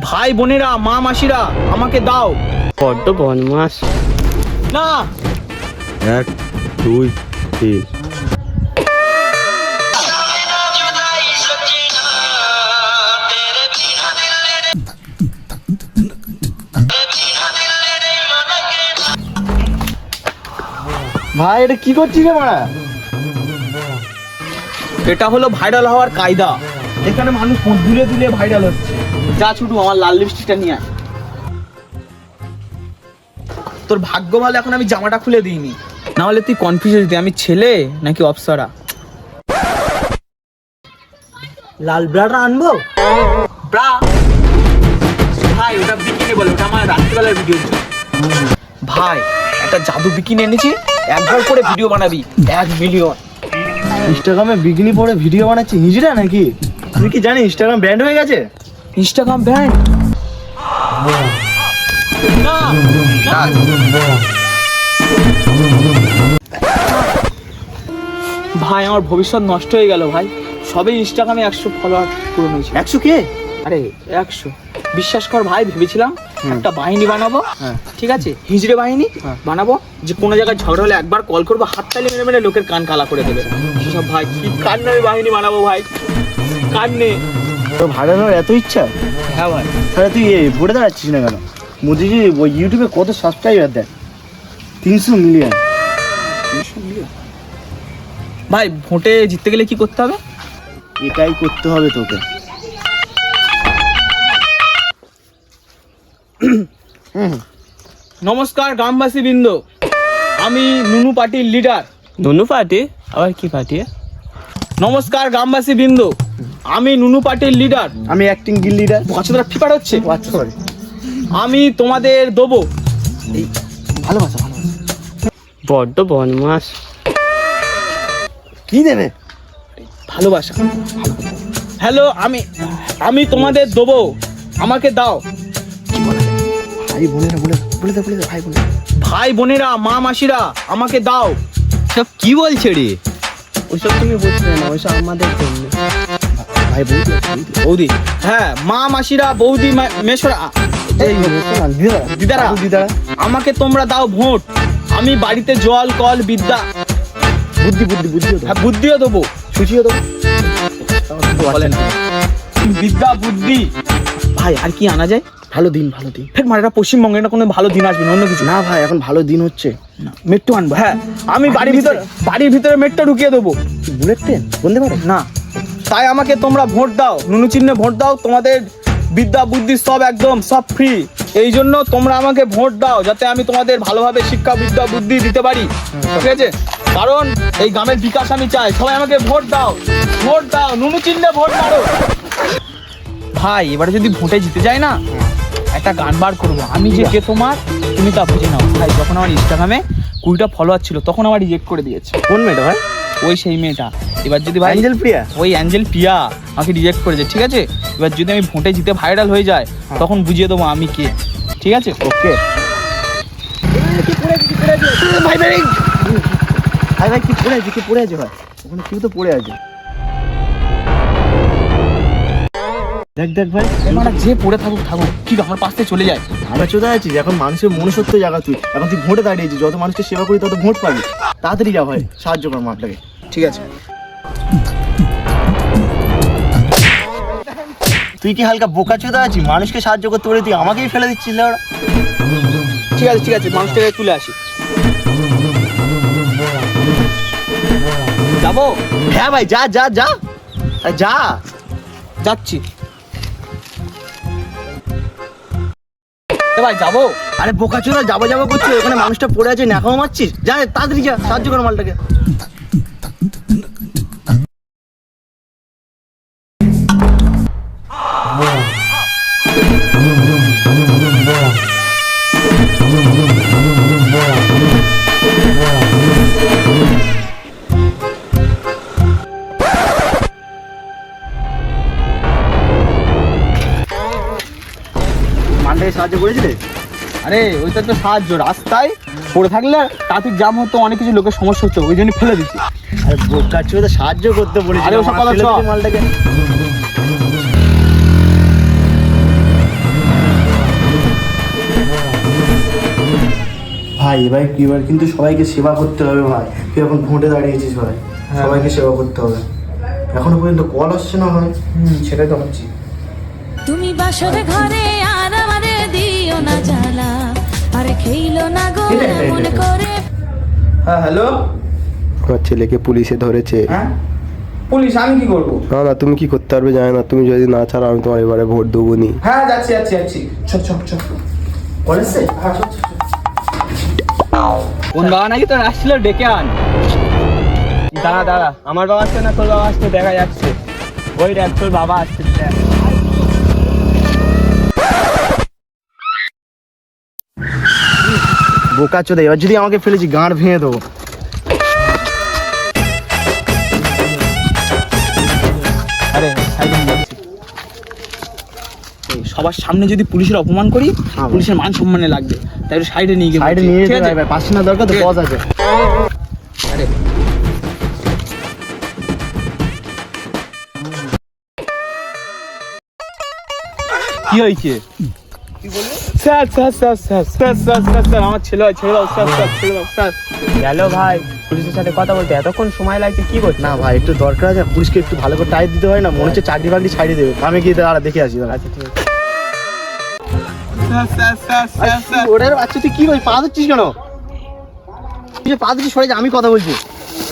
ভাই বোনেরা, মা মাসিরা, আমাকে দাও। বড্ড বদমাস। না, 1 2 3। ভাই এটা কি করছিস রে মারা? এটা হলো ভাইরাল হওয়ার কায়দা। এখানে মানুষ দুলে দুলে ভাইরাল হচ্ছে। যা ছুটু, আমার লাল লিপস্টিকটা নিয়ে আয়। তোর ভাগ্য ভালো এখন আমি জামাটা খুলে দিইনি, না হলে তুই কনফিউজ হয়ে যেতি আমি ছেলে নাকি অপ্সরা। লাল ব্রাটা আনবো? ব্রা ভাই, ওটা বিকিনি বলে, ওটা আমার রাত্রিবেলার ভিডিও। ভাই একটা জাদু বিকিনি এনেছি, একবার করে ভিডিও বানাবি 1 মিলিয়ন। ইনস্টাগ্রামে বিকিনি পরে ভিডিও বানাচ্ছি হিজড়া নাকি? তুই কি জানিস ইনস্টাগ্রাম ব্যান্ড হয়ে গেছে? Instagram band? ভাই আমার ভবিষ্যৎ নষ্ট হয়ে গেল ভাই। সবে ইনস্টাগ্রামে 100 ফলোয়ার পূরণ হয়েছে। 100 কে? আরে 100, বিশ্বাস কর ভাই, ভেবেছিলাম একটা বাহিনী বানাবো, ঠিক আছে, হিজড়ে বাহিনী বানাবো, যে কোনো জায়গায় ঝগড়া হলে একবার কল করবো, হাততালি মেরে মেরে লোকের কান কালা করে দেবে। সেসব ভাই কি কান্নে বাহিনী বানাবো ভাই, কান্নে। তোর ভাইরাল হওয়ার এত ইচ্ছা? হ্যাঁ ভাই। তাহলে তুই ভোটে দাঁড়াচ্ছিস না কেন? মোদিজি ইউটিউবে কত সাবস্ক্রাইবার দেয়? 300 মিলিয়ন। ভাই ভোটে জিততে গেলে কি করতে হবে? এটাই করতে হবে তোকে। নমস্কার গ্রামবাসী বৃন্দ, আমি নুনু পার্টির লিডার। নুনু পার্টি? আবার কি পার্টি? নমস্কার গ্রামবাসী বৃন্দ, আমি নুনু পার্টির লিডার। আমি অ্যাক্টিং গিল লিডার। বাচ্চারা ফিপার হচ্ছে। আচ্ছা সরি। আমি তোমাদের দেবো ভালোবাসা। বড্ড বদমাস। কি দেবে? ভালোবাসা। হ্যালো, আমি তোমাদের দেবো, আমাকে দাও। ভাই বোনেরা বলে দে ভাই বোনেরা। ভাই বোনেরা, মা মাসিরা, আমাকে দাও। সব কি বলছে রে? ওইসব তুমি বুঝবে না, ওইসব আমাদের জন্য। ভাই বৌদি বৌদি, হ্যাঁ, মা মাসিরা, বৌদি, মেশরা, দিদারা, আমাকে তোমরা দাও ভোট। আমি বাড়িতে জল, কল, বিদ্যা, বুদ্ধিও দেবো, সুচিও দেবো। বলেন বিদ্যা বুদ্ধি। ভাই আর কি আনা যায়? ভালো দিন। মানে এটা পশ্চিমবঙ্গে, এটা কোনো ভালো দিন আসবে না, অন্য কিছু না ভাই, এখন ভালো দিন হচ্ছে। মেট্রো আনবো। হ্যাঁ, আমি বাড়ির ভিতরে মেট্রো ঢুকিয়ে দেবো। বুলেট ট্রেন বলতে পারো না, তাই আমাকে তোমরা ভোট দাও, নুনু চিহ্নে ভোট দাও। তোমাদের বিদ্যা বুদ্ধি সব একদম সব ফ্রি। এই জন্য তোমরা আমাকে ভোট দাও, যাতে আমি তোমাদের ভালোভাবে শিক্ষা, বিদ্যা বুদ্ধি দিতে পারি, ঠিক আছে? কারণ এই গ্রামের বিকাশ আমি চাই। সবাই আমাকে ভোট দাও, নুনু চিহ্নে ভোট মারো। ভাই এবারে যদি ভোটে জিতে যায় না, একটা গান বার করবো, আমি যে তোমার, তুমি তা বুঝে নাও। ভাই যখন আমার ইনস্টাগ্রামে 20টা ফলোয়ার ছিল, তখন আমার রিজেক্ট করে দিয়েছে। কোন মেয়েটা ভাই? ওই সেই মেয়েটা। এবার যদি ভাই অ্যাঞ্জেল প্রিয়া, ওই অ্যাঞ্জেল পিয়া আমাকে রিজেক্ট করেছে, ঠিক আছে? এবার যদি আমি ভোটে জিতে ভাইরাল হয়ে যায়, তখন বুঝিয়ে দেবো আমি কে, ঠিক আছে? ওকে। ভাই কি পড়ে আছে ভাই? ওখানে কেউ তো পড়ে আছে। দেখ ভাই, মানে যে পড়ে থাকুক, কি আমার পাশ থেকে চলে যায়। আমরা চলে আছিস এখন মানুষের মনুষ্যত্ব জায়গা। তুই এখন ভোটে দাঁড়িয়েছিস, যত মানুষকে সেবা করি তত ভোট পাবি। তাড়াতাড়ি যা ভাই, সাহায্য কর মাঠটাকে। ঠিক আছে। তুই কি হালকা বোকা চোদা আছিস? মানুষকে সাহায্য করতে বলে তুই আমাকেই ফেলে দিচ্ছিস। ঠিক আছে, মানুষটাকে তুলে আসি। যাবো? হ্যাঁ ভাই, যা যাচ্ছি। ভাই যাবো? আরে বোকা চোদা, যাবো করছিস, ওখানে মানুষটা পড়ে আছে, ন্যাকামো মারছিস। যা তাড়াতাড়ি যা, সাহায্য কর মালটাকে। মালটাকে সাহায্য করেছিলে? আরে ওইটা তো সাহায্য, রাস্তায় পড়ে থাকলে ট্রাফিক জ্যাম হতো, অনেক কিছু লোকের সমস্যা হচ্ছে, ওই জন্য ফেলে দিচ্ছি। আরে বোকা চোদা, সাহায্য করতে বলেছি। আরে ওসব কথা চল। মালটাকে ভাই এবার কিন্তু সবাইকে সেবা করতে হবে ভাই। তুই এখন ভোটে দাঁড়িয়েছিস ভাই, সবাইকে সেবা করতে হবে। এখনো পর্যন্ত কল আসছে না ভাই। সেটাই তো হচ্ছে। তুমি বাসর ঘরে আর আমারে দিও না জ্বালা, আরে খেইলো না গো মন করে। হ্যাঁ হ্যালো। আমার ছেলেকে পুলিশে ধরেছে। হ্যাঁ পুলিশ, আমি কি করবো? না না, তুমি কি করতে পারবে জানি না। তুমি যদি না ছাড়ো আমি তোমার এবারে ভোট দেবো নি। হ্যাঁ যাচ্ছি যাচ্ছি যাচ্ছি। চল চল চল। কল এসছে? হ্যাঁ চল চল। কোন বাবা নাকি তোর আসছিল, ডেকে আন। দাঁড়া দাঁড়া, আমার বাবা আসছে না তোর বাবা আসছে দেখা যাচ্ছে। ওই দেখ তোর বাবা আসছে দেখ। বোকা চোদা, এবার যদি আমাকে ফেলেছি গাঁড় ভেঙে দেবো। আরে সাইডে নিয়ে যাচ্ছি। এই, সবার সামনে যদি পুলিশের অপমান করি, পুলিশের মান সম্মানে লাগবে, তাই একটু সাইডে নিয়ে গিয়ে সাইডে বলছি, নিয়ে ঠিক যেতে আছে? ভাই, পাঁচশো না দরকার তো ঠিক আছে। বস আছে। আরে কি হয়েছে? Sir sir sir sir sir sir sir sir আমার ছেলে হয়, ছেড়ে দাও স্যার স্যার ছেড়ে দাও স্যার। গেল ভাই, পুলিশের সাথে কথা বলতে এতক্ষণ সময় লাগছে, কি করছে? না ভাই একটু দরকার আছে, পুলিশকে একটু ভালো করে টাইট দিতে হয় না, মনে হচ্ছে চাকরি বাকরি ছাড়িয়ে দেবে। আমি গিয়ে দাঁড়া দেখে আসি। আচ্ছা ঠিক আছে। Sir sir sir sir sir. ওটার বাচ্চা তুই কি ভাই পা দিচ্ছিস কেন? তুই যে পা দিচ্ছিস সরে যা, আমি কথা বলছি।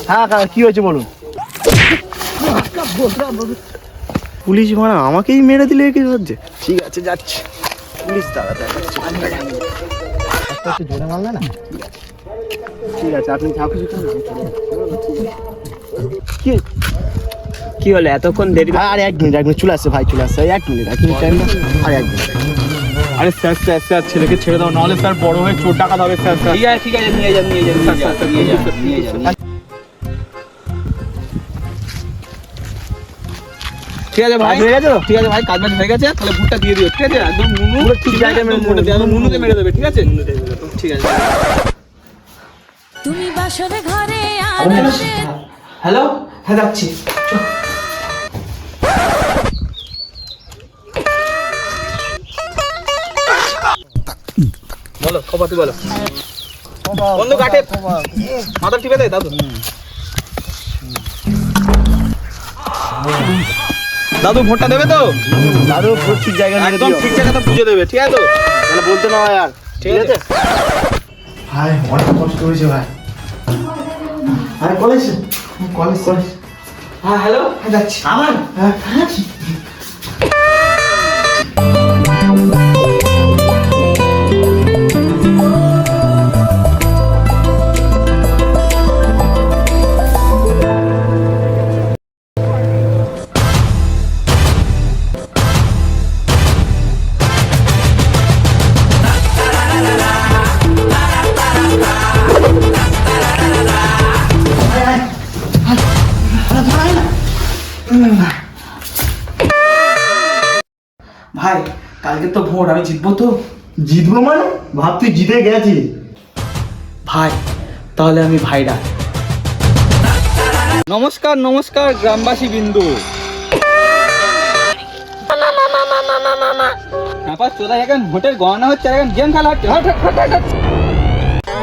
হ্যাঁ কি হয়েছে বলুন। পুলিশ মানে আমাকেই মেরে দিলে কি হচ্ছে? ঠিক আছে যাচ্ছি। পুলিশ দাঁড়া দেখাচ্ছে। একটু জোরে মারলে না? ঠিক আছে আপনি যা খুশি করুন। কি কি হলো এতক্ষণ দেরি? আর এক মিনিট চলে আসছে ভাই, চলে আসছে। এক মিনিট টাইম দাও। আর এক মিনিট। আরে স্যার স্যার স্যার ছেলেকে ছেড়ে দাও, নাহলে স্যার বড় হয়ে চোর ডাকাত হবে স্যার। স্যার ঠিক আছে নিয়ে যান নিয়ে যান নিয়ে যান নিয়ে যান নিয়ে যান। ঠিক আছে ভাই, হয়ে গেছে তো? ঠিক আছে ভাই, কাজ বাজ হয়ে গেছে, তাহলে ভোটটা দিয়ে দিও, ঠিক আছে? একদম নুনু পুরো ঠিক জায়গায় মেরে ভোটে দিয়ে একদম নুনুতে মেরে দেবে, ঠিক আছে? ঠিক আছে। তুমি বাসর ঘরে আর আমারে হ্যালো, হ্যাঁ যাচ্ছি। বলো খবর, তুই বলো। বন্ধু কাটে মাথা টিপে দে দাদু। দাদু ভোটটা দেবে তো? দাদু পুরো ঠিক জায়গায় মেরে একদম দিও। ঠিক জায়গাতে পুজো দেবে, ঠিক আছে তো? মানে বলতে না হয় আর। ঠিক আছে। ভাই অনেক কষ্ট হয়েছে ভাই। আরে কলেজ কলেজ কলেজ। হ্যাঁ হ্যালো, হ্যাঁ যাচ্ছি। আমার ভাই কালকে তো ভোট, আমি জিতবো তো? জিতবো মানে? ভাব তুই জিতে গেছিস। ভাই তাহলে আমি ভাইরা। নমস্কার নমস্কার গ্রামবাসী বিন্দু। এখন ভোটের গণনা হচ্ছে, এখন গেম খেলা হচ্ছে।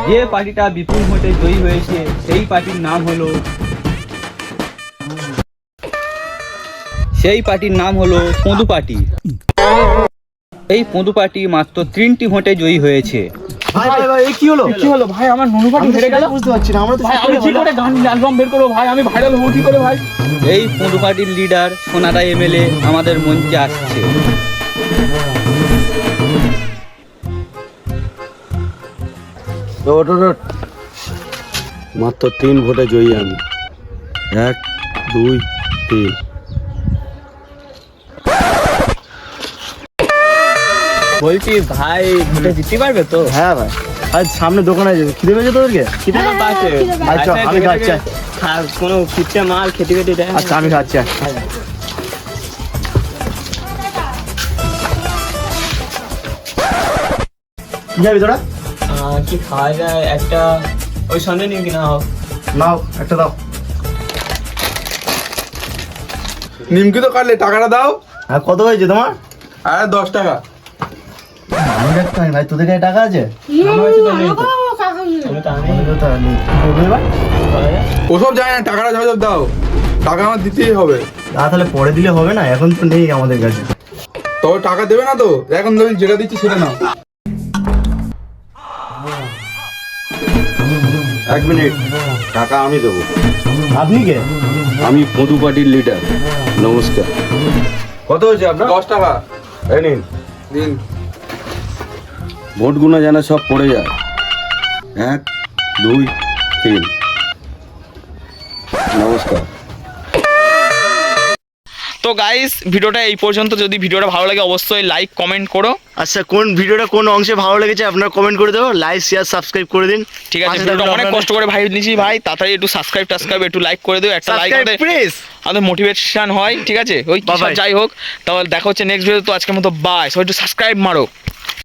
যে পার্টিটা বিপুল ভোটে জয়ী হয়েছে সেই পার্টির নাম হলো পদু পার্টি। এই পদু পার্টি মাত্র 3টি ভোটে জয়ী হয়েছে। ভাই ভাই ভাই এই কি হলো? কি হলো ভাই? আমার নুনু পার্টি আমি হেরে গেল। বুঝতে পারছি না। আমরা তো ভাই আমি কি করে গান অ্যালবাম বের করবো ভাই? আমি ভাইরাল হবো কি করে ভাই? এই পদু পার্টির লিডার সোনাদা এমএলএ আমাদের মঞ্চে আসছে। মাত্র 3 ভোটে জয়ী আমি। 1 2 3। বলছি ভাই ভোটে জিততে পারবে তো? হ্যাঁ ভাই। আজ সামনে দোকানে যাবে, খিদে পেয়েছে তোদেরকে? খিদে তো পাচ্ছে। আচ্ছা আমি খাচ্ছি। কোনো খিচ্ছে মাল খেতে খেতে দেয় না। আচ্ছা আমি খাচ্ছি। কি যাবি তোরা? কি খাওয়া যায় একটা, ওই সন্ধ্যে নিয়ে কিনা হোক। নাও একটা দাও। নিমকি তো কাটলে টাকাটা দাও। আর কত হয়েছে তোমার? আর 10 টাকা। আমি রাখতে হয় ভাই, তোদের কাছে টাকা আছে? আমি তো আনি আমাদেরও তো আর নেই। কি করবো এবার? ওসব যায় না, টাকাটা ঝপঝপ দাও, টাকা আমার দিতেই হবে। তাহলে পরে দিলে হবে না, এখন তো নেই আমাদের কাছে। তবে টাকা দেবে না তো? এখন তুমি যেটা দিচ্ছি সেটা নাও। 1 মিনিট, টাকা আমি দেবো। আপনি কে? আমি মধু পার্টির লিডার। নমস্কার। কত হয়েছে আপনার? 10 টাকা এই নিন। দিন। ভোটগুলো যেন সব পড়ে যায়। 1 2 3। নমস্কার। তো গাইস ভিডিওটা এই পর্যন্ত। যদি ভিডিওটা ভালো লাগে অবশ্যই লাইক কমেন্ট করো। আচ্ছা, কোন ভিডিওটা কোন অংশে ভালো লেগেছে আপনারা কমেন্ট করে দেবো, লাইক শেয়ার সাবস্ক্রাইব করে দিন। ঠিক আছে, পাশে ভিডিওটা থাকবেন অনেক আপনারা। কষ্ট করে ভাই নিয়েছি ভাই, তাড়াতাড়ি একটু সাবস্ক্রাইব একটু লাইক করে দিও, একটা লাইক সাবস্ক্রাইব প্লিজ। আমাদের মোটিভেশন হয়। ঠিক আছে, ওই কি সব Bye bye. যাই হোক, তাহলে দেখা হচ্ছে নেক্সট ভিডিও। তো আজকের মতো বাই, সবাই একটু সাবস্ক্রাইব মারো।